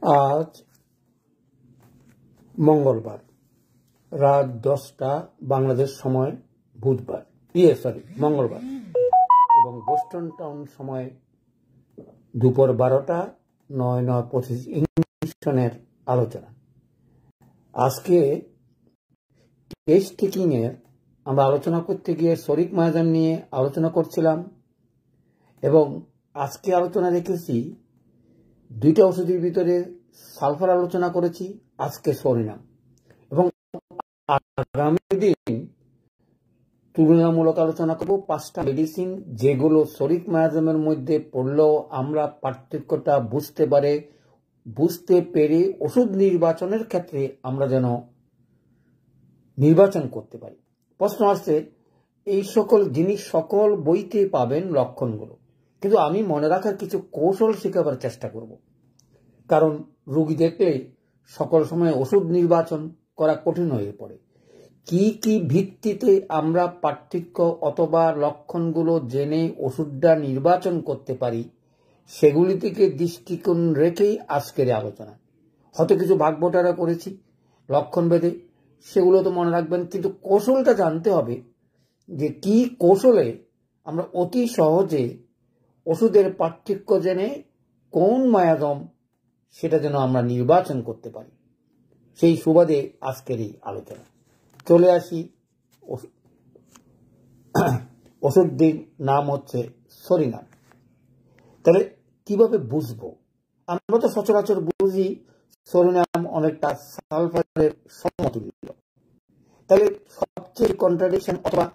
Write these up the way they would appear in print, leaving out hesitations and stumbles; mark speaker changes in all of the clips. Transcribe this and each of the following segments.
Speaker 1: আজ মঙ্গলবার রাত 10টা বাংলাদেশ সময় বুধবার মঙ্গলবার এবং বোস্টন টাউন সময় দুপুর 12টা 9:25 ইংলিশের আলোচনা। আজকে টেস্ট টেকিং এর আমরা আলোচনা করতে গিয়ে শরিক মায়াজাম নিয়ে আলোচনা করছিলাম এবং আজকে আলোচনা রেখেছি দুইটা ওষুধের ভিতরে সালফার আলোচনা করেছি, আজকে সরিনাম, এবং আগামী দিন তুলনামূলক আলোচনা করব 5টা মেডিসিন যেগুলো শরিক মায়াজামের মধ্যে পড়লেও আমরা পার্থক্যটা বুঝতে পেরে ওষুধ নির্বাচনের ক্ষেত্রে আমরা যেন নির্বাচন করতে পারি। প্রশ্ন আসছে, এই সকল জিনিস সকল বইতে পাবেন লক্ষণগুলো, কিন্তু আমি মনে রাখার কিছু কৌশল শেখাবার চেষ্টা করব, কারণ রোগী দেখলে সকল সময় ওষুধ নির্বাচন করা কঠিন হয়ে পড়ে। কি কি ভিত্তিতে আমরা পার্থক্য অথবা লক্ষণগুলো জেনে ওষুধটা নির্বাচন করতে পারি সেগুলি থেকে দৃষ্টিকোণ রেখেই আজকের আলোচনা। হয়তো কিছু ভাগবটারা করেছি লক্ষণ ভেদে, সেগুলো তো মনে রাখবেন, কিন্তু কৌশলটা জানতে হবে যে কি কৌশলে আমরা অতি সহজে ওষুধের পার্থক্য জেনে কোন মায়াজম সেটা যেন আমরা নির্বাচন করতে পারি, সেই সুবাদে আজকের এই আলোচনা। চলে আসি, ওষুধটির নাম হচ্ছে সরিনাম। তাহলে কিভাবে বুঝবো? আমরা তো সচরাচর বুঝি সরিনাম অনেকটা সালফারের সমতুল্য। তাহলে সবচেয়ে কন্ট্রাডিকশন অথবা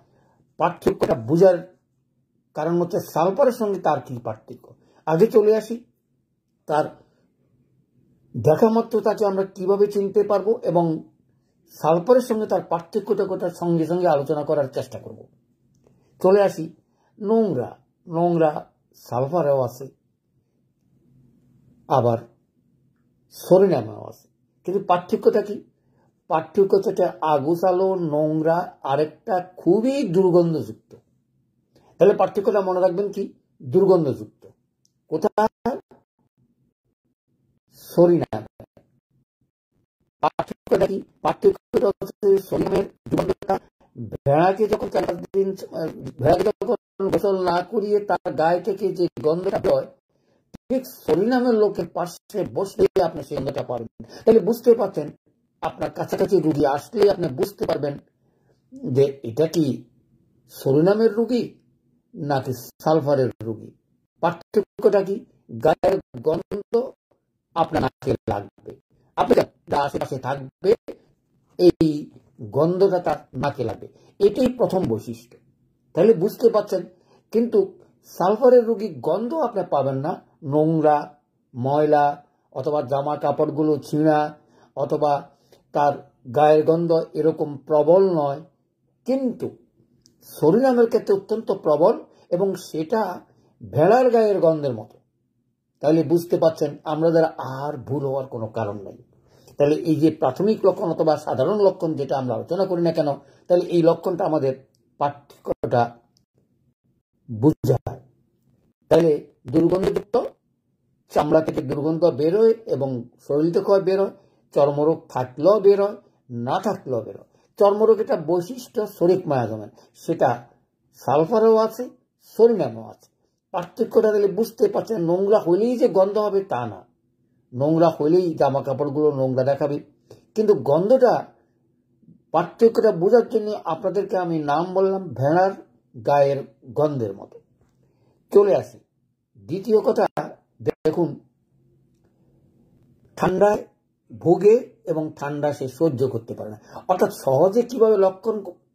Speaker 1: পার্থক্যটা বোঝার কারণ হচ্ছে সালফারের সঙ্গে তার কি পার্থক্য। আগে চলে আসি, তার দেখা মাত্র তাকে আমরা কিভাবে চিনতে পারবো এবং সালফারের সঙ্গে তার পার্থক্যটা সঙ্গে সঙ্গে আলোচনা করার চেষ্টা করব। চলে আসি, নোংরা সালফারেও আছে, আবার সরিনামেও আছে, কিন্তু পার্থক্যটা কি? পার্থক্য হচ্ছে আগুসালো নোংরা আরেকটা খুবই দুর্গন্ধযুক্ত। তাহলে পার্থক্যটা মনে রাখবেন কি? দুর্গন্ধযুক্ত। কোথায়? সরিনাম। পার্থক্যটা কি? পার্থক্যটা হচ্ছে সরিনামের দুর্গন্ধটা ভেড়াকে যখন 4 দিন গোসল না করিয়ে তার গায়ে থেকে যে গন্ধটা হয়, ঠিক সরিনামের লোকের পাশে বসলে আপনি সেই গন্ধটা পাবেন। তাহলে বুঝতে পারছেন, আপনার কাছাকাছি রুগী আসলে আপনি বুঝতে পারবেন যে এটা কি সরিনামের রুগী নাকি সালফারের রুগী। পার্থক্যটা কি? গায়ের গন্ধ আপনার নাকে লাগবে, আপনার আশেপাশে থাকবে, এই গন্ধটা তার নাকে লাগবে, এটাই প্রথম বৈশিষ্ট্য। তাহলে বুঝতে পারছেন, কিন্তু সালফারের রোগী গন্ধ আপনি পাবেন না, নোংরা ময়লা অথবা জামা কাপড়গুলো ছিঁড়া অথবা তার গায়ের গন্ধ এরকম প্রবল নয়, কিন্তু সরিনামের ক্ষেত্রে অত্যন্ত প্রবল এবং সেটা ভেড়ার গায়ের গন্ধের মতো। তাহলে বুঝতে পারছেন আমাদের আর ভুল হওয়ার কোনো কারণ নেই। তাহলে এই যে প্রাথমিক লক্ষণ অথবা সাধারণ লক্ষণ যেটা আমরা আলোচনা করি না কেন, তাহলে এই লক্ষণটা আমাদের পার্থক্যটা বুঝায়। তাহলে দুর্গন্ধযুক্ত, চামড়া থেকে দুর্গন্ধ বেরোয় এবং শরীর থেকেও বেরোয়, চর্মরোগ থাকলেও বেরোয়, না থাকলেও বেরোয়। চর্মরোগ এটা বৈশিষ্ট্য শরিক মায়াজামের, সেটা সালফারেও আছে, সরিনামেও আছে। পার্থক্যটা তাহলে বুঝতে পারছেন, নোংরা হলেই যে গন্ধ হবে তা না, নোংরা হলেই জামা কাপড়গুলো নোংরা দেখাবে, কিন্তু গন্ধটা পার্থক্যটা বোঝার জন্য আপনাদেরকে আমি নাম বললাম ভেড়ার গায়ের গন্ধের মতো। চলে আসি দ্বিতীয় কথা, দেখুন ঠান্ডায় ভোগে এবং ঠান্ডা সে সহ্য করতে পারে না। অর্থাৎ সহজে কিভাবে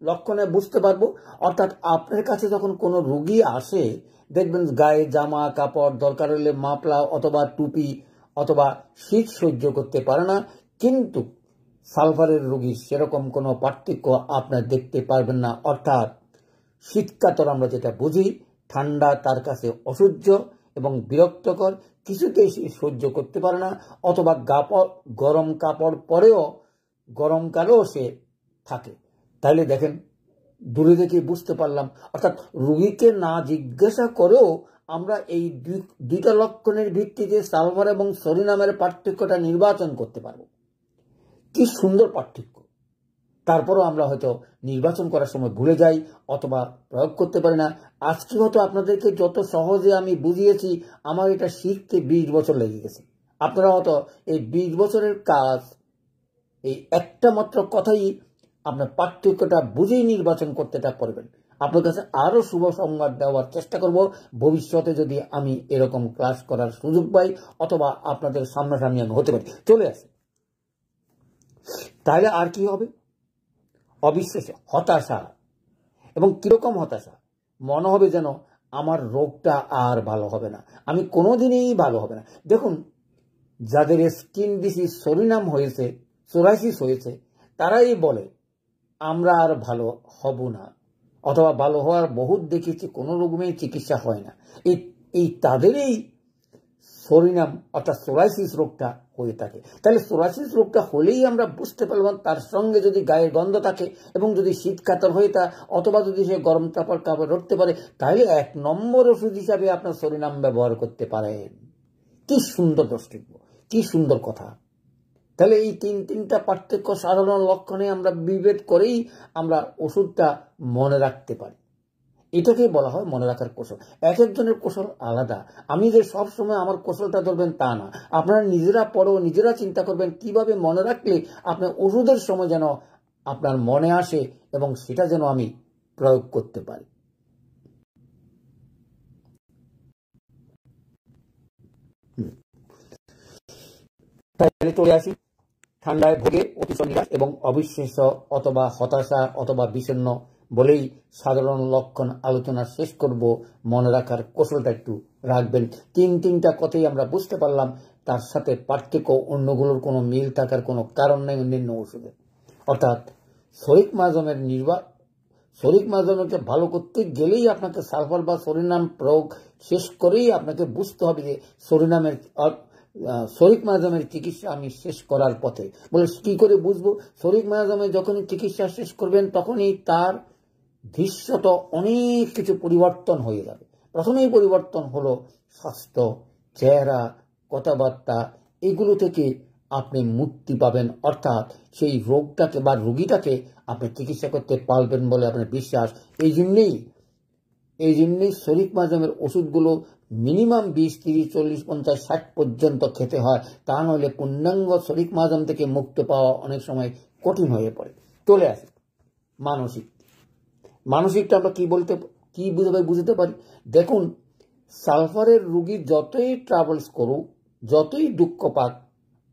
Speaker 1: লক্ষণে বুঝতে পারবো? অর্থাৎ আপনার কাছে যখন কোনো রোগী আসে, দেখবেন গায়ে জামা কাপড় দরকার হলে মাফলা অথবা টুপি অথবা শীত সহ্য করতে পারে না, কিন্তু সালফারের রোগী সেরকম কোনো পার্থক্য আপনার দেখতে পারবেন না। অর্থাৎ শীতকাতর আমরা যেটা বুঝি, ঠান্ডা তার কাছে অসহ্য এবং বিরক্তকর, কিছুতেই সে সহ্য করতে পারে না, অথবা গরম কাপড় পরেও গরমকালেও সে থাকে। তাহলে দেখেন দূরে থেকে বুঝতে পারলাম, অর্থাৎ রোগীকে না জিজ্ঞাসা করেও আমরা এই দুইটা লক্ষণের ভিত্তিতে সালফার এবং সরিনামের পার্থক্যটা নির্বাচন করতে পারবো। কি সুন্দর পার্থক্য! তারপরও আমরা হয়তো নির্বাচন করার সময় ভুলে যাই অথবা প্রয়োগ করতে পারি না। আজকে হয়তো আপনাদেরকে যত সহজে আমি বুঝিয়েছি, আমার এটা শিখতে 20 বছর লেগে গেছে। আপনারা হয়তো এই 20 বছরের কাজ, এই একটা মাত্র কথাই আপনার পার্থক্যটা বুঝেই নির্বাচন করতেটা পারবেন। আপনার কাছে আরো শুভ সংবাদ দেওয়ার চেষ্টা করব ভবিষ্যতে, যদি আমি এরকম ক্লাস করার সুযোগ পাই অথবা আপনাদের সামনাসামনি আমি হতে পারি। চলে আসে, তাহলে আর কি হবে? অবিশ্বাসে হতাশা। এবং কিরকম হতাশা? মনে হবে যেন আমার রোগটা আর ভালো হবে না, আমি কোনোদিনই ভালো হবে না। দেখুন, যাদের স্কিন ডিজিজ সরিনাম হয়েছে, সোরাইসিস হয়েছে, তারাই বলে আমরা আর ভালো হব না, অথবা ভালো হওয়ার বহুত দেখেছি, কোনো রোগের চিকিৎসা হয় না। এই তাদেরই সরিনাম অর্থাৎ সোরাইসিস রোগটা হয়ে থাকে। তাহলে সোরাইসিস রোগটা হলেই আমরা বুঝতে পারলাম, তার সঙ্গে যদি গায়ের গন্ধ থাকে এবং যদি শীত কাতর হয়ে তা অথবা যদি সে গরম কাপড় রটতে পারে, তাহলে 1 নম্বর ওষুধ হিসাবে আপনার সরিনাম ব্যবহার করতে পারেন। কি সুন্দর দ্রষ্টব্য, কি সুন্দর কথা! তাহলে এই তিনটা পার্থক্য সাধারণ লক্ষণে আমরা বিভেদ করেই আমরা ওষুধটা মনে রাখতে পারি। এটাকে বলা হয় মনে রাখার কৌশল। এক একজনের কৌশল আলাদা। আমি যে সব সময় আমার কৌশলটা ধরবেন তা না, আপনারা নিজেরা পড়ো, নিজেরা চিন্তা করবেন কিভাবে মনে রাখলে আপনার ওষুধের সময় যেন আপনার মনে আসে এবং সেটা যেন আমি প্রয়োগ করতে পারি। তাহলে চলে আসি, ঠান্ডায় ভোগে অতিশয় নিরাশ এবং অবিশ্বাস্য অথবা হতাশা অথবা বিষণ্ণ বলেই সাধারণ লক্ষণ আলোচনা শেষ করব। মনে রাখার কৌশলটা একটু রাখবেন। তিনটা কথাই আমরা বুঝতে পারলাম, তার সাথে পার্থক্য অন্যগুলোর কোনো মিল থাকার কোনো কারণ নেই অন্যান্য ওষুধে। অর্থাৎ শরিক মাজমকে ভালো করতে গেলেই আপনাকে সালফার বা সরিনাম প্রয়োগ শেষ করেই আপনাকে বুঝতে হবে যে শরিক মাজমের চিকিৎসা আমি শেষ করার পথে। বলে কি করে বুঝবো? শরিক মাজমে যখনই চিকিৎসা শেষ করবেন তখনই তার দৃশ্যত অনেক কিছু পরিবর্তন হয়ে যাবে। প্রথমেই পরিবর্তন হলো স্বাস্থ্য, চেহারা, কথাবার্তা, এগুলো থেকে আপনি মুক্তি পাবেন। অর্থাৎ সেই রোগটাকে বা রোগীটাকে আপনি চিকিৎসা করতে পারবেন বলে আপনার বিশ্বাস। এই জন্যেই শরিক মাজমের ওষুধগুলো মিনিমাম 20, 30, 40, 50, 60 পর্যন্ত খেতে হয়। তা নইলে পূর্ণাঙ্গ শরিক মাজম থেকে মুক্ত পাওয়া অনেক সময় কঠিন হয়ে পড়ে। চলে আসে মানসিকটা আমরা কি বুঝতে পারি? দেখুন, সালফারের রোগী যতই ট্রাভেলস করুক, যতই দুঃখ পাক,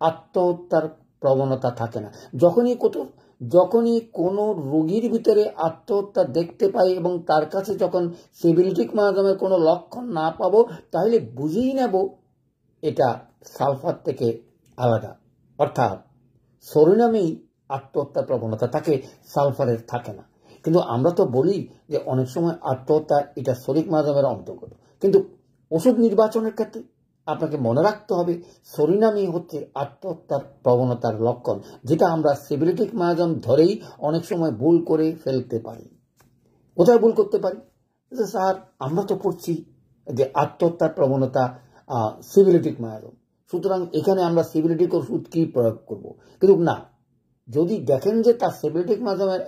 Speaker 1: আত্মহত্যার প্রবণতা থাকে না। যখনই কোনো রোগীর ভিতরে আত্মহত্যা দেখতে পাই এবং তার কাছে যখন সিবিলিটিক মাজমের কোনো লক্ষণ না পাবো, তাহলে বুঝেই নেব এটা সালফার থেকে আলাদা। অর্থাৎ সরিনামেই আত্মহত্যার প্রবণতা থাকে, সালফারের থাকে না। কিন্তু আমরা তো বলি যে অনেক সময় আত্মহত্যা এটা শরিক মাজমের অন্তর্গত। কিন্তু ওষুধ নির্বাচনের ক্ষেত্রে আপনাকে মনে রাখতে হবে সরিনামই হচ্ছে আত্মহত্যার প্রবণতার লক্ষণ, যেটা আমরা সিবিলিটিক মাজম ধরেই অনেক সময় ভুল করে ফেলতে পারি। কোথায় ভুল করতে পারি? যে স্যার, আমরা তো পড়ছি যে আত্মহত্যার প্রবণতা সিবিলিটিক মাজম, সুতরাং এখানে আমরা সিবিলিটিক ওষুধ কি প্রয়োগ করব? কিন্তু না, যদি দেখেন যে তার সিবিলিটিক মাজমের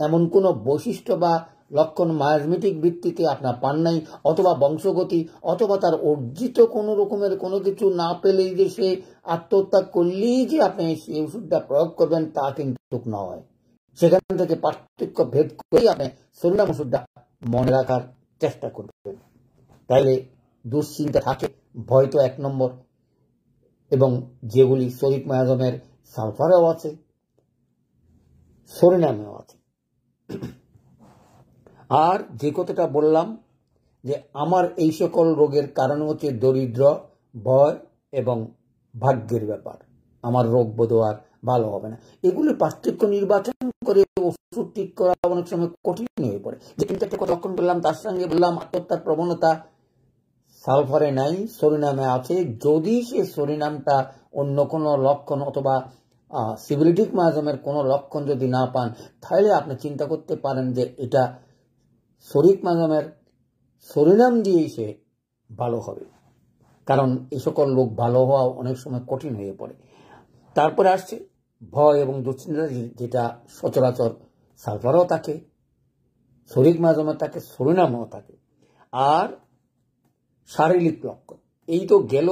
Speaker 1: এমন কোনো বৈশিষ্ট্য বা লক্ষণ মায়াজমেটিক ভিত্তিতে আপনার পান নাই, অথবা বংশগতি, অথবা তার অর্জিত কোনো রকমের কোনো কিছু না পেলেই যে সে আত্মহত্যা করলেই যে আপনি সেই ওষুধটা প্রয়োগ করবেন তা কিন্তু নয়। সেখান থেকে পার্থক্য ভেদ করেই আপনি সরিনাম ওষুধটা মনে রাখার চেষ্টা করবেন। তাইলে দুশ্চিন্তা থাকে, ভয় তো 1 নম্বর, এবং যেগুলি শরিক মাজমের সালফারেও আছে, সরিনামেও আছে। আর যে কথাটা বললাম যে আমার এই সকল রোগের কারণ হচ্ছে দরিদ্র, ভয় এবং ভাগ্যের ব্যাপার, আমার রোগ বোধ আর ভালো হবে না, এগুলির পার্থক্য নির্বাচন করে ওষুধ ঠিক করা অনেক সময় কঠিন হয়ে পড়ে। যে 3-4টা কথা লক্ষণ বললাম, তার সঙ্গে বললাম আত্মহত্যার প্রবণতা সালফারে নাই, সরিনামে আছে। যদি সে সরিনামটা অন্য কোনো লক্ষণ অথবা সিবিলিটিক মাজমের কোনো লক্ষণ যদি না পান, তাহলে আপনি চিন্তা করতে পারেন যে এটা শরিক মাজমের সরিনাম দিয়েই সে ভালো হবে, কারণ এই সকল রোগ ভালো হওয়া অনেক সময় কঠিন হয়ে পড়ে। তারপরে আসছে ভয় এবং দুশ্চিন্তা, যেটা সচরাচর সালফারও থাকে, শরীর মাঝে থাকে, সরিনামও থাকে। আর শারীরিক লক্ষণ, এই তো গেল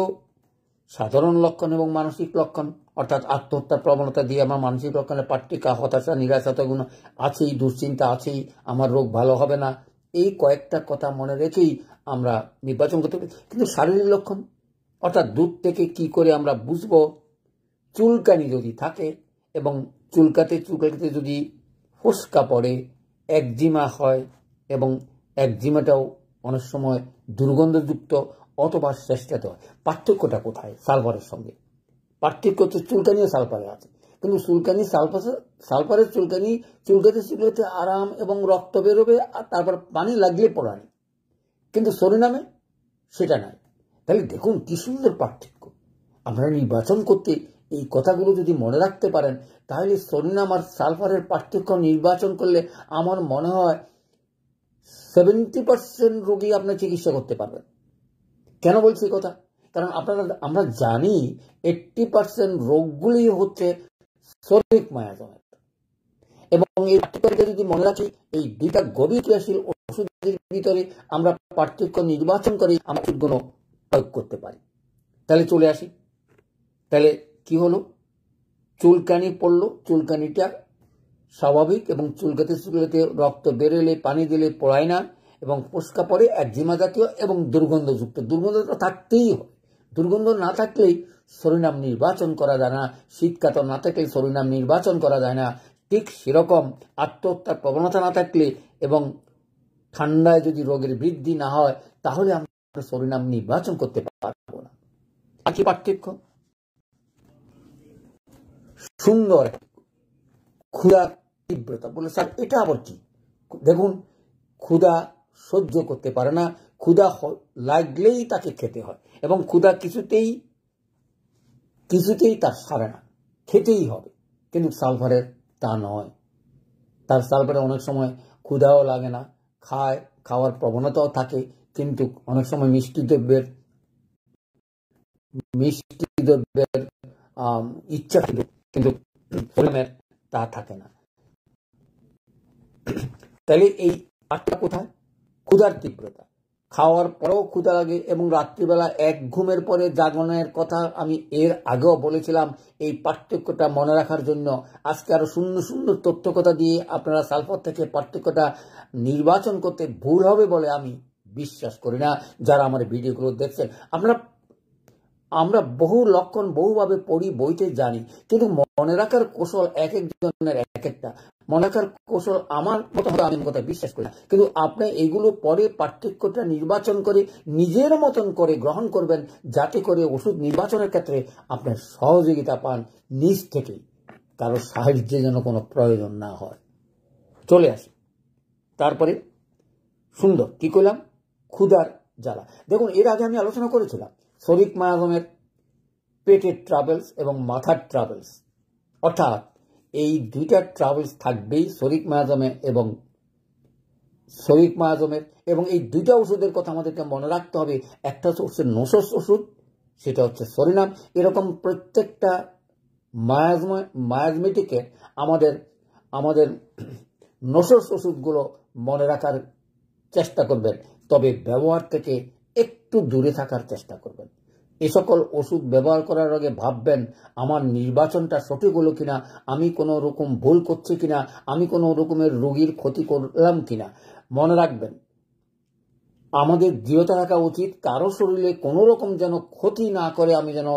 Speaker 1: সাধারণ লক্ষণ এবং মানসিক লক্ষণ, অর্থাৎ আত্মহত্যার প্রবণতা দিয়ে আমার মানসিক লক্ষণে পাট্টিকা, হতাশা, নিরাশা তো এগুলো আছেই, দুশ্চিন্তা আছেই, আমার রোগ ভালো হবে না, এই কয়েকটা কথা মনে রেখেই আমরা নির্বাচন করতে পারি। কিন্তু শারীরিক লক্ষণ, অর্থাৎ দূর থেকে কি করে আমরা বুঝবো? চুলকানি যদি থাকে এবং চুলকাতে যদি ফোস্কা পড়ে, একজিমা হয় এবং একজিমাটাও অনেক সময় দুর্গন্ধযুক্ত অথবা শ্রেষ্ঠতে হয়। পার্থক্যটা কোথায় সালফারের সঙ্গে? পার্থক্য হচ্ছে চুলকানি ও সালফারে আছে, কিন্তু চুলকানি সালফারের চুলকাতে আরাম এবং রক্ত বেরোবে, আর তারপর পানি লাগলে পড়ানি, কিন্তু সরিনামে সেটা নাই। তাহলে দেখুন কি সুন্দর পার্থক্য। আপনারা নির্বাচন করতে এই কথাগুলো যদি মনে রাখতে পারেন, তাহলে সরিনাম আর সালফারের পার্থক্য নির্বাচন করলে আমার মনে হয় 70% রোগী আপনার চিকিৎসা করতে পারবেন। কেন বলছি কথা? কারণ আমরা জানি 80% রোগগুলি হচ্ছে শরীরিক মায়াজমের, এবং এই পার্থক্যকে যদি মনে রাখি, এই দুইটা গভীর ক্রিয়াশীল ওষুধের ভিতরে আমরা পার্থক্য নির্বাচন করে আমরা ওষুধগুলো প্রয়োগ করতে পারি। তাহলে চলে আসি, তাহলে কি হলো? চুলকানি পড়লো, চুলকানিটা স্বাভাবিক এবং চুলকাতে রক্ত বেরোলে, পানি দিলে পড়ায় না, এবং ফোস্কা পড়ে, একজিমা জাতীয় এবং দুর্গন্ধযুক্ত। দুর্গন্ধটা থাকতেই হয়, দুর্গন্ধ না থাকলেই সরিনাম নির্বাচন করা যায় না, শীতকাতর না থাকলে সরিনাম নির্বাচন করা যায় না। ঠিক সেরকম আত্মহত্যার প্রবণতা না থাকলে এবং ঠান্ডায় যদি রোগের বৃদ্ধি না হয়, তাহলে আমরা সরিনাম নির্বাচন করতে পারবো না। কি পার্থক্য? সুন্দর ক্ষুধা তীব্রতা। বলে স্যার এটা আবার কি? দেখুন, ক্ষুধা সহ্য করতে পারে না, ক্ষুধা লাগলেই তাকে খেতে হয়, এবং ক্ষুধা কিছুতেই তার সারে না, খেতেই হবে। কিন্তু সালফারের তা নয়, তার সালফারে অনেক সময় ক্ষুধাও লাগে না, খাওয়ার প্রবণতাও থাকে, কিন্তু অনেক সময় মিষ্টি দ্রব্যের ইচ্ছা কিন্তু তা থাকে না। তাহলে এই পার্থক্য কোথায়? ক্ষুধার তীব্রতা, খাওয়ার পরেও ক্ষুধা লাগে, এবং রাত্রিবেলা এক ঘুমের পরে জাগনের কথা আমি এর আগেও বলেছিলাম। এই পার্থক্যটা মনে রাখার জন্য আজকে আরো সুন্দর সুন্দর তথ্য কথা দিয়ে আপনারা সালফার থেকে পার্থক্যটা নির্বাচন করতে ভুল হবে বলে আমি বিশ্বাস করি না। যারা আমার ভিডিওগুলো দেখছেন, আমরা বহু লক্ষণ বহুভাবে পড়ি, বইতে জানি, কিন্তু মনে রাখার কৌশল এক একজনের এক একটা। মনে রাখার কৌশল আমার মতো হয়তো আমি কথা বিশ্বাস করি না, কিন্তু আপনি এইগুলো পরে পার্থক্যটা নির্বাচন করে নিজের মতন করে গ্রহণ করবেন, যাতে করে ওষুধ নির্বাচনের ক্ষেত্রে আপনার সহযোগিতা পান নিজ থেকেই, কারো সাহায্যের যেন কোনো প্রয়োজন না হয়। চলে আসি তারপরে। সুন্দর কি করলাম? ক্ষুধার জ্বালা। দেখুন, এর আগে আমি আলোচনা করেছিলাম শরীর মায়াজমের পেটের ট্রাভেলস এবং মাথার ট্রাভেলস, অর্থাৎ এই দুইটা ট্রাভেলস থাকবেই শরীর মায়াজমে এবং এই দুইটা ওষুধের কথা আমাদেরকে মনে রাখতে হবে। একটা হচ্ছে নসস ওষুধ, সেটা হচ্ছে সরিনাম। এরকম প্রত্যেকটা মায়াজমেটিকে আমাদের নসস ওষুধগুলো মনে রাখার চেষ্টা করবেন, তবে ব্যবহার থেকে একটু দূরে থাকার চেষ্টা করবেন। এ সকল ওষুধ ব্যবহার করার আগে ভাববেন আমার নির্বাচনটা সঠিক হলো কিনা, আমি কোনো রকম ভুল করছি কিনা, আমি কোনো রকমের রোগীর ক্ষতি করলাম কিনা। মনে রাখবেন, আমাদের দৃঢ়তা থাকা উচিত, কারো শরীরে কোনো রকম যেন ক্ষতি না করে আমি যেন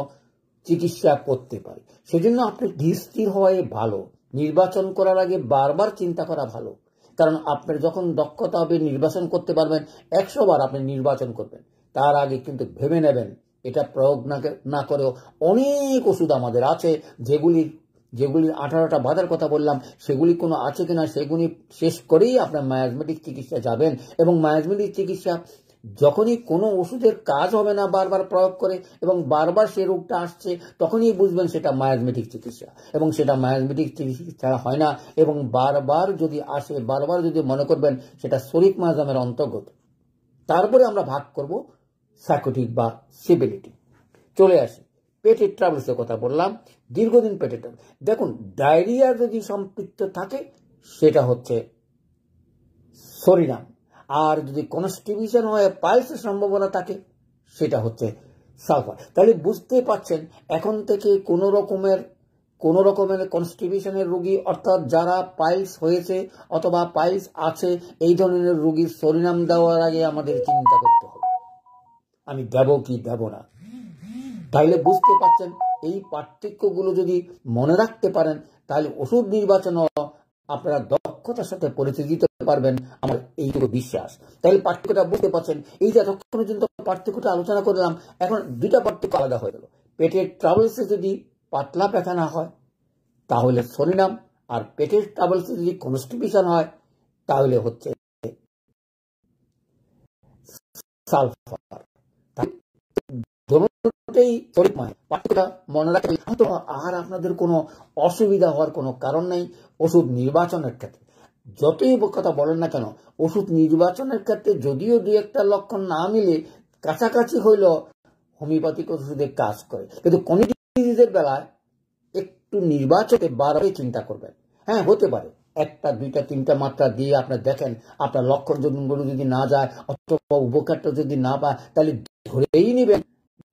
Speaker 1: চিকিৎসা করতে পারি। সেজন্য আপনি ধীর স্থির হওয়াই ভালো। নির্বাচন করার আগে বারবার চিন্তা করা ভালো, কারণ আপনার যখন দক্ষতা হবে, নির্বাচন করতে পারবেন, 100 বার আপনি নির্বাচন করবেন। তার আগে কিন্তু ভেবে নেবেন, এটা প্রয়োগ না করেও অনেক ওষুধ আমাদের আছে, যেগুলির 18টা বাধার কথা বললাম, সেগুলি কোনো আছে কিনা সেগুলি শেষ করেই আপনার মায়াজমেটিক চিকিৎসা যাবেন। এবং মায়াজমেটিক চিকিৎসা যখনই কোনো ওষুধের কাজ হবে না বারবার প্রয়োগ করে এবং বারবার সে রোগটা আসছে, তখনই বুঝবেন সেটা মায়াজমেটিক চিকিৎসা, এবং সেটা মায়াজমেটিক চিকিৎসা হয় না। এবং বারবার যদি আসে, বারবার যদি মনে করবেন সেটা শরীর মায়াজমের অন্তর্গত। তারপরে আমরা ভাগ করব সাইকোটিক বা সিবিলিটি। চলে আসি পেটের ট্রাভেলসের কথা বললাম, দীর্ঘদিন পেটের ট্রাভেল। দেখুন, ডায়রিয়া যদি সম্পৃক্ত থাকে সেটা হচ্ছে সরিনাম, আর যদি কনস্টিবিউশন হয়, পাইলসের সম্ভাবনা থাকে, সেটা হচ্ছে সালফার। তাহলে বুঝতে পারছেন এখন থেকে কোনো রকমের কনস্টিবিউশনের রোগী, অর্থাৎ যারা পাইলস হয়েছে অথবা পাইলস আছে, এই ধরনের রোগীর সরিনাম দেওয়ার আগে আমাদের চিন্তা করতে হবে আমি দেব কি দেব না। তাহলে বুঝতে পারছেন এই পার্থক্যগুলো যদি মনে রাখতে পারেন তাহলে ওষুধ নির্বাচন আপনারা দক্ষতার সাথে পরিচয় দিতে পারবেন, আমার এইটুকু বিশ্বাস। তাহলে পার্থক্যটা বুঝতে পারছেন। এই যে এতক্ষণ পর্যন্ত পার্থক্যটা আলোচনা করলাম, এখন দুইটা পার্থক্য আলাদা হয়ে গেল। পেটের ট্রাভেলসে যদি পাতলা পায়খানা হয় তাহলে সরিনাম, আর পেটের ট্রাভেলসে যদি কনস্টিবিউশন হয় তাহলে হচ্ছে সালফার। পার্থক্যটা মনে রাখলে আর আপনাদের কোনো অসুবিধা হওয়ার কোনো কারণ নেই। ওষুধ নির্বাচনের ক্ষেত্রে যতই কথা বলেন না কেন, ওষুধ নির্বাচনের ক্ষেত্রে যদিও দুই একটা লক্ষণ না মিলে কাছাকাছি হইল হোমিওপ্যাথিক ওষুধের কাজ করে, কিন্তু কমিউনিটি ডিজিজের বেলায় একটু নির্বাচনে বারবার চিন্তা করবেন। হ্যাঁ, হতে পারে একটা দুইটা তিনটা মাত্রা দিয়ে আপনার দেখেন আপনার লক্ষণগুলো যদি না যায় অথবা উপকারটা যদি না পায়, তাহলে ধরেই নেবেন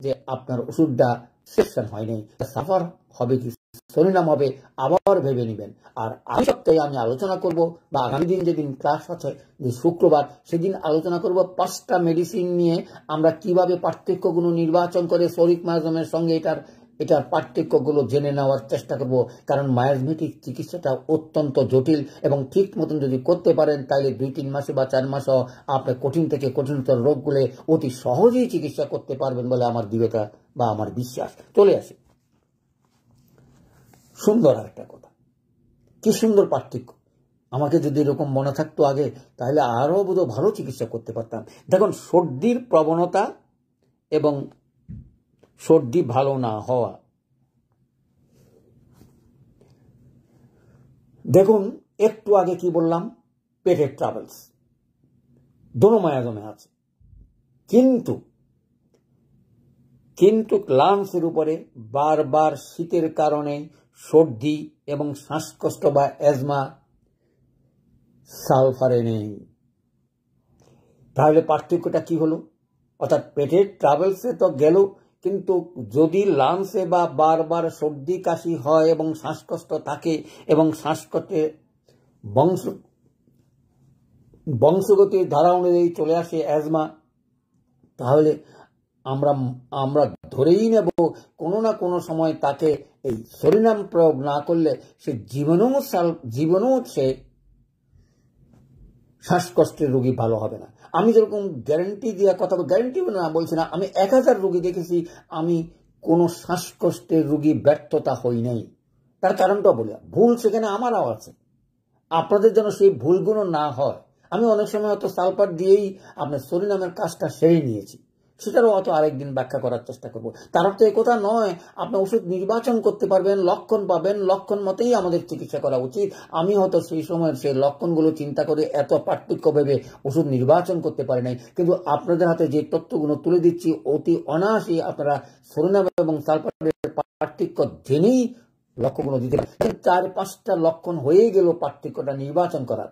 Speaker 1: যে আপনার ওষুধটা সেকশন হয়নি, সাফার হবে কি সরিনাম হবে, আবার ভেবে নেবেন। আর আগামী সপ্তাহে আমি আলোচনা করব, বা আগামী দিন যেদিন ক্লাস আছে যে শুক্রবার, সেদিন আলোচনা করব 5টা মেডিসিন নিয়ে আমরা কিভাবে পার্থক্যগুলো নির্বাচন করে সরিক মায়াজমের সঙ্গে এটার পার্থক্যগুলো জেনে নেওয়ার চেষ্টা করব। কারণ মায়াজমেটিক চিকিৎসাটা অত্যন্ত জটিল, এবং ঠিক মতন যদি করতে পারেন তাহলে 2-3 মাসে বা 4 মাসও আপনার কঠিন থেকে কঠিনতর রোগগুলো অতি সহজেই চিকিৎসা করতে পারবেন বলে আমার দৃঢ়তা বা আমার বিশ্বাস। চলে আসে সুন্দর আরেকটা কথা, কি সুন্দর পার্থক্য। আমাকে যদি এরকম মনে থাকতো আগে তাহলে আরো বোধহয় ভালো চিকিৎসা করতে পারতাম। দেখুন, সর্দির প্রবণতা এবং সর্দি ভালো না হওয়া, দেখুন একটু আগে কি বললাম, পেটের ট্রাভেলস দোনো মায়াজমে আছে, কিন্তু লাংসের উপরে বারবার শীতের কারণে সর্দি এবং শ্বাসকষ্ট বা অ্যাজমা সালফারে নেই। তাহলে পার্থক্যটা কি হলো? অর্থাৎ পেটের ট্রাভেলসে তো গেল, কিন্তু যদি লাংসে বা বারবার সর্দি কাশি হয় এবং শ্বাসকষ্ট থাকে এবং শ্বাসকষ্টে বংশগতির ধারা অনুযায়ী চলে আসে অ্যাজমা, তাহলে আমরা ধরেই নেব কোনো না কোনো সময় তাকে এই সরিনাম প্রয়োগ না করলে সে জীবনেও সে শ্বাসকষ্টের রোগী ভালো হবে না। আমি যেরকম গ্যারান্টি দিয়ে কথা গ্যারান্টি না বলছি না, আমি 1000 রোগী দেখেছি, আমি কোনো শ্বাসকষ্টের রোগী ব্যর্থতা হই নাই। তার কারণটা বলি, ভুল সেখানে আমারও আছে, আপনাদের যেন সেই ভুলগুলো না হয়। আমি অনেক সময় অত সালফার দিয়েই আপনার সরিনামের কাজটা সেরে নিয়েছি, সেটারও অত আরেকদিন ব্যাখ্যা করার চেষ্টা করব। তার অর্থ এই কথা নয় আপনি ওষুধ নির্বাচন করতে পারবেন, লক্ষণ পাবেন, লক্ষণ মতেই আমাদের চিকিৎসা করা উচিত। আমি হয়তো সেই সময়ের সেই লক্ষণগুলো চিন্তা করে এত পার্থক্য ভেবে ওষুধ নির্বাচন করতে পারি নাই, কিন্তু আপনাদের হাতে যে তথ্যগুলো তুলে দিচ্ছি অতি অনায়াসে আপনারা সরিনাম এবং সালফারের পার্থক্য জেনেই লক্ষণগুলো দিতে পারেন। 4-5টা লক্ষণ হয়ে গেল পার্থক্যটা নির্বাচন করার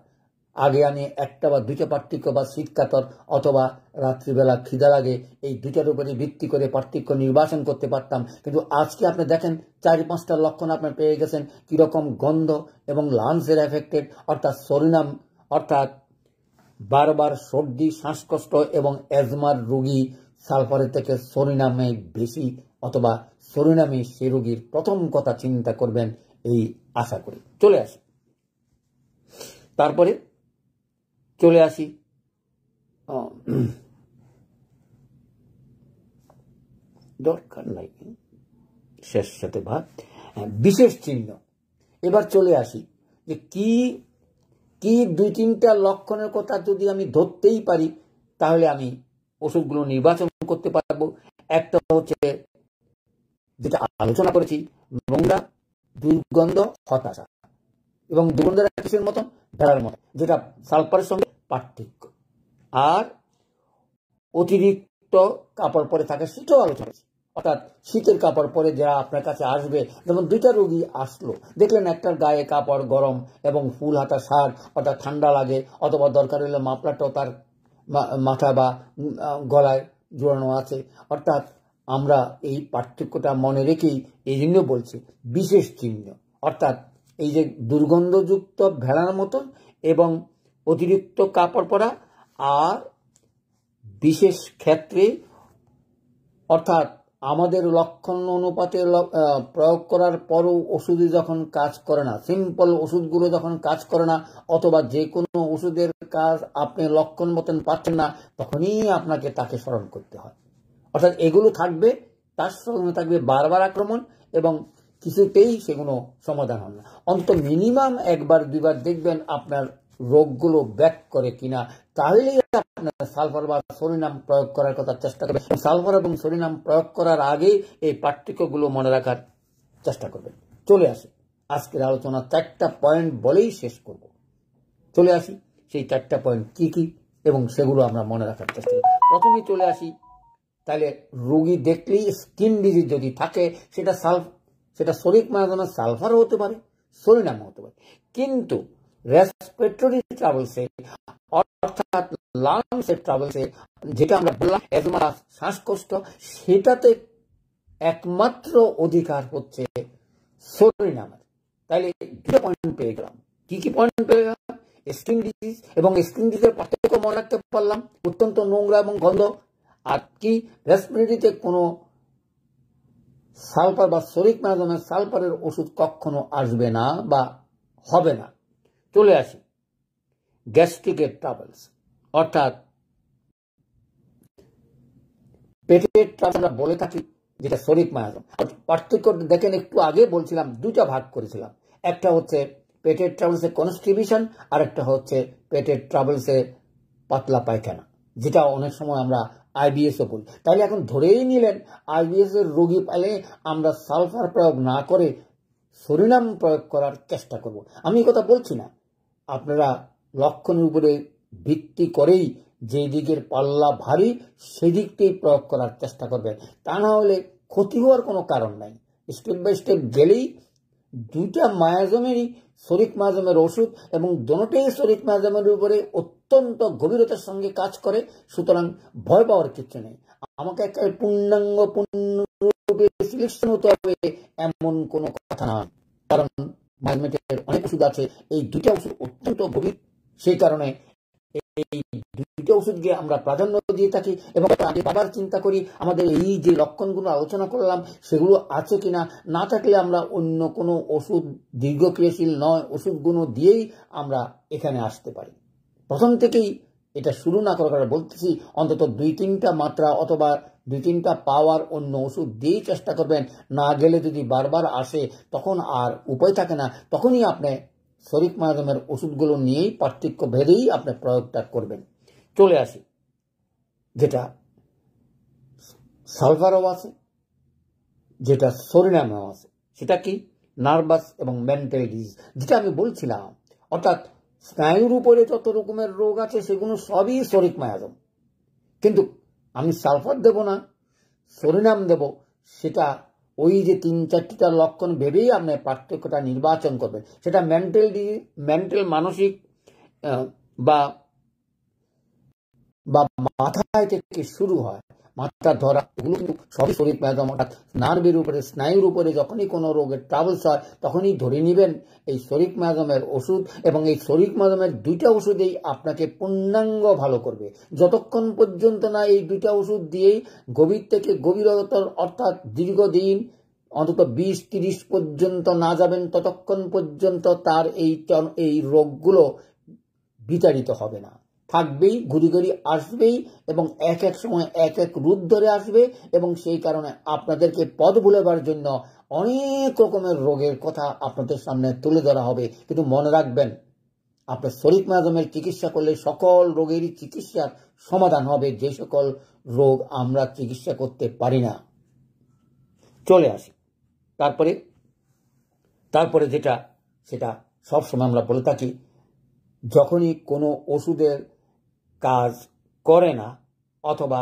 Speaker 1: আগে। আমি একটা বা দুইটা পার্থক্য বা শীতকাতর অথবা রাত্রিবেলা খিদা লাগে, এই দুইটার উপরে ভিত্তি করে পার্থক্য নির্বাচন করতে পারতাম। কিন্তু আজকে আপনি দেখেন 4-5টা লক্ষণ আপনি পেয়ে গেছেন, কিরকম গন্ধ এবং লাংসের এফেক্টেড, অর্থাৎ সরিনাম, অর্থাৎ বারবার সর্দি শ্বাসকষ্ট এবং অ্যাজমার রোগী সালফারের থেকে সরিনামে বেশি, অথবা সরিনামে সে রোগীর প্রথম কথা চিন্তা করবেন, এই আশা করি। চলে আসি তারপরে চলে আসি দরকার নাই শেষ সাথে ভাত বিশেষ চিহ্ন। এবার চলে আসি যে কি 2-3টা লক্ষণের কথা যদি আমি ধরতেই পারি তাহলে আমি ওষুধগুলো নির্বাচন করতে পারবো। একটা হচ্ছে যেটা আলোচনা করেছি, নোংরা, দুর্গন্ধ, হতাশা, এবং দুর্গন্ধের কিসের মতন, ভেড়ার মতন, যেটা সালফারের সঙ্গে পার্থক্য। আর অতিরিক্ত অতিরিক্ত কাপড় পরে থাকে সেটাও আলোচনা আছে। অর্থাৎ শীতের কাপড় পরে যারা আপনার কাছে আসবে, যেমন দুইটা রোগী আসলো, দেখলেন একটার গায়ে কাপড় গরম এবং ফুল হাতা শার্ট, অর্থাৎ ঠান্ডা লাগে, অথবা দরকার হলে মাফলারটাও তার মাথা বা গলায় জোড়ানো আছে। অর্থাৎ আমরা এই পার্থক্যটা মনে রেখেই এই জন্য বলছি বিশেষ চিহ্ন, অর্থাৎ এই যে দুর্গন্ধযুক্ত ভেড়ার মতন এবং অতিরিক্ত কাপড় পরা, আর বিশেষ ক্ষেত্রে অর্থাৎ আমাদের লক্ষণ অনুপাতে প্রয়োগ করার পরও ওষুধে যখন কাজ করে না, সিম্পল ওষুধগুলো যখন কাজ করে না, অথবা যে কোনো ওষুধের কাজ আপনি লক্ষণ মতন পাচ্ছেন না, তখনই আপনাকে তাকে স্মরণ করতে হয়। অর্থাৎ এগুলো থাকবে, তার সঙ্গে থাকবে বারবার আক্রমণ, এবং কিছুতেই সেগুলো সমাধান হবে না। অন্তত মিনিমাম একবার দুইবার দেখবেন আপনার রোগগুলো ব্যাক করে কিনা, তাহলেই আপনার সালফার বা সরিনাম প্রয়োগ করার কথা চেষ্টা করবেন। সালফার এবং সরিনাম প্রয়োগ করার আগে এই পার্থক্যগুলো মনে রাখার চেষ্টা করবেন। চলে আসি আজকের আলোচনা 4টা পয়েন্ট বলেই শেষ করব। চলে আসি সেই 4টা পয়েন্ট কি কি এবং সেগুলো আমরা মনে রাখার চেষ্টা করব। প্রথমেই চলে আসি, তাহলে রোগী দেখলেই স্কিন ডিজিজ যদি থাকে, সেটা শরীর মাধ্যমে সালফার হতে পারে, সরিনাম হতে পারে। কিন্তু রেসপিরেটরি ট্রাবলসে, অর্থাৎ লাংসের ট্রাবলসে, যেটা আমরা বললাম অ্যাজমা, শ্বাসকষ্ট, সেটাতে একমাত্র অধিকার হচ্ছে সরিনামের। তাইলে 2টা পয়েন্ট পেয়ে গেলাম। কি কি পয়েন্ট পেয়ে গেলাম? স্কিন ডিজিজ এবং স্কিন ডিজিজের পার্থক্য মনে রাখতে পারলাম, অত্যন্ত নোংরা এবং গন্ধ। আর কি, রেসপিরেটরিতে কোনো সালফার বা সরিক মাধ্যমে সালফারের ওষুধ কখনো আসবে না বা হবে না। চলে আসি গ্যাস্ট্রিকের ট্রাবলস, অর্থাৎ পেটের ট্রাবলস আমরা বলে থাকি, যেটা সরিক মায়াজম। পার্থক্য দেখেন, একটু আগে বলছিলাম 2টা ভাগ করেছিলাম, একটা হচ্ছে পেটের ট্রাবলসে কনস্টিবিউশন, আর একটা হচ্ছে পেটের ট্রাবলসে পাতলা পায়খানা, যেটা অনেক সময় আমরা আইবিএসও বলি। তাহলে এখন ধরেই নিলেন আইবিএস এর রোগী পাইলে আমরা সালফার প্রয়োগ না করে সরিনাম প্রয়োগ করার চেষ্টা করব। আমি কথা বলছি না, আপনারা লক্ষণের উপরে ভিত্তি করেই যে দিকের পাল্লা ভারী সেই দিকটাই প্রয়োগ করার চেষ্টা করবেন। তা না হলে ক্ষতি হওয়ার কোনো কারণ নাই। স্টেপ বাই স্টেপ গেলেই 2টা মায়াজমেরই শরিক মায়াজমের ওষুধ, এবং দোনোটাই শরিক মায়াজমের উপরে অত্যন্ত গভীরতার সঙ্গে কাজ করে। সুতরাং ভয় পাওয়ার কিছু নেই। আমাকে একটা পূর্ণাঙ্গ পূর্ণরূপে সিলেকশন হতে হবে এমন কোনো কথা নয়, কারণ মায়াজমের অনেক ওষুধ আছে, এই 2টা ওষুধ অত্যন্ত গভীর, সেই কারণে এই 2টা ওষুধকে আমরা প্রাধান্য দিয়ে থাকি। এবং আমি বাবার চিন্তা করি আমাদের এই যে লক্ষণগুলো আলোচনা করলাম সেগুলো আছে কিনা, না থাকলে আমরা অন্য কোনো ওষুধ, দীর্ঘক্রিয়াশীল নয় ওষুধগুলো দিয়েই আমরা এখানে আসতে পারি। প্রথম থেকেই এটা শুরু না করার বলতেছি, অন্তত 2-3টা মাত্রা অথবা 2-3টা পাওয়ার অন্য ওষুধ দিয়েই চেষ্টা করবেন। না গেলে যদি বারবার আসে তখন আর উপায় থাকে না, তখনই আপনি শরিক মায়াজমের ওষুধগুলো নিয়েই পার্থক্য ভেদেই আপনি প্রয়োগটা করবেন। চলে আসি যেটা সালফারও আছে, যেটা সরিনামও আছে, সেটা কি নার্ভাস এবং মেন্টাল ডিজিজ, যেটা আমি বলছিলাম। অর্থাৎ স্নায়ুর উপরে যত রকমের রোগ আছে সেগুলো সবই শরিক মায়াজম, কিন্তু আমি সালফার দেব না, সরিনাম দেব, সেটা ওই যে 3-4টা লক্ষণ ভেবেই আপনি পার্থক্যটা নির্বাচন করবেন। সেটা মেন্টাল মানসিক বা মাথায় থেকে শুরু হয়, মাথা ধরা, এগুলো কিন্তু সবই শরিক মায়াজম। অর্থাৎ নার্ভের উপরে, স্নায়ুর উপরে যখনই কোনো রোগের ট্রাবলস হয় তখনই ধরে নেবেন এই শরিক মায়াজমের ওষুধ, এবং এই শরিক মায়াজমের 2টা ওষুধেই আপনাকে পূর্ণাঙ্গ ভালো করবে। যতক্ষণ পর্যন্ত না এই 2টা ওষুধ দিয়েই গভীর থেকে গভীরতর, অর্থাৎ দীর্ঘদিন অন্তত 20-30 পর্যন্ত না যাবেন, ততক্ষণ পর্যন্ত তার এই রোগগুলো বিতাড়িত হবে না, থাকবেই, ঘুরি ঘুরি আসবেই, এবং এক এক সময় এক এক রূপ ধরে আসবে। এবং সেই কারণে আপনাদেরকে পথ ভুলেবার জন্য অনেক রকমের রোগের কথা আপনাদের সামনে তুলে ধরা হবে। কিন্তু মনে রাখবেন, আপনার শরিক মায়াজমের চিকিৎসা করলে সকল রোগেরই চিকিৎসার সমাধান হবে, যে সকল রোগ আমরা চিকিৎসা করতে পারি না। চলে আসি তারপরে যেটা, সেটা সবসময় আমরা বলে থাকি, যখনই কোনো ওষুধের কাজ করে না অথবা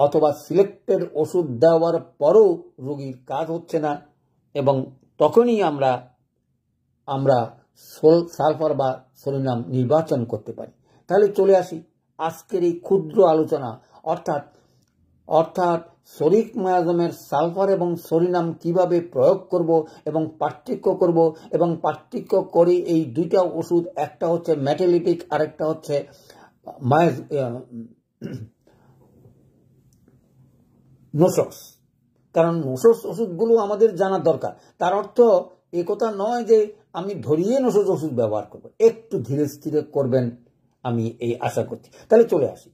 Speaker 1: অথবা সিলেক্টেড ওষুধ দেওয়ার পরও রোগীর কাজ হচ্ছে না, এবং তখনই আমরা সালফার বা সোলিনাম নির্বাচন করতে পারি। তাহলে চলে আসি আজকের এই ক্ষুদ্র আলোচনা, অর্থাৎ সরিক মায়াজমের সালফার এবং সোলিনাম কিভাবে প্রয়োগ করব এবং পার্থক্য করব, এবং পার্থক্য করে এই দুইটা ওষুধ, একটা হচ্ছে মেটালিটিক, আরেকটা হচ্ছে নোসস। কারণ নোসস ওষুধগুলো আমাদের জানার দরকার। তার অর্থ এ কথা নয় যে আমি ধরিয়ে নোসস ওষুধ ব্যবহার করব, একটু ধীরে স্থিরে করবেন, আমি এই আশা করছি। তাহলে চলে আসি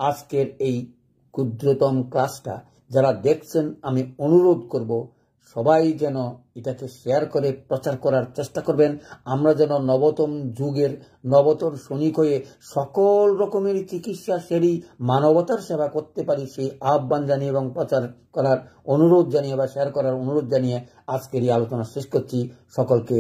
Speaker 1: আজকের এই ক্ষুদ্রতম ক্লাসটা যারা দেখছেন, আমি অনুরোধ করব সবাই যেন এটাকে শেয়ার করে প্রচার করার চেষ্টা করবেন। আমরা যেন নবতম যুগের নবতর সৈনিক হয়ে সকল রকমের চিকিৎসা সেরি মানবতার সেবা করতে পারি, সেই আহ্বান জানিয়ে এবং প্রচার করার অনুরোধ জানিয়ে বা শেয়ার করার অনুরোধ জানিয়ে আজকের এই আলোচনা শেষ করছি। সকলকে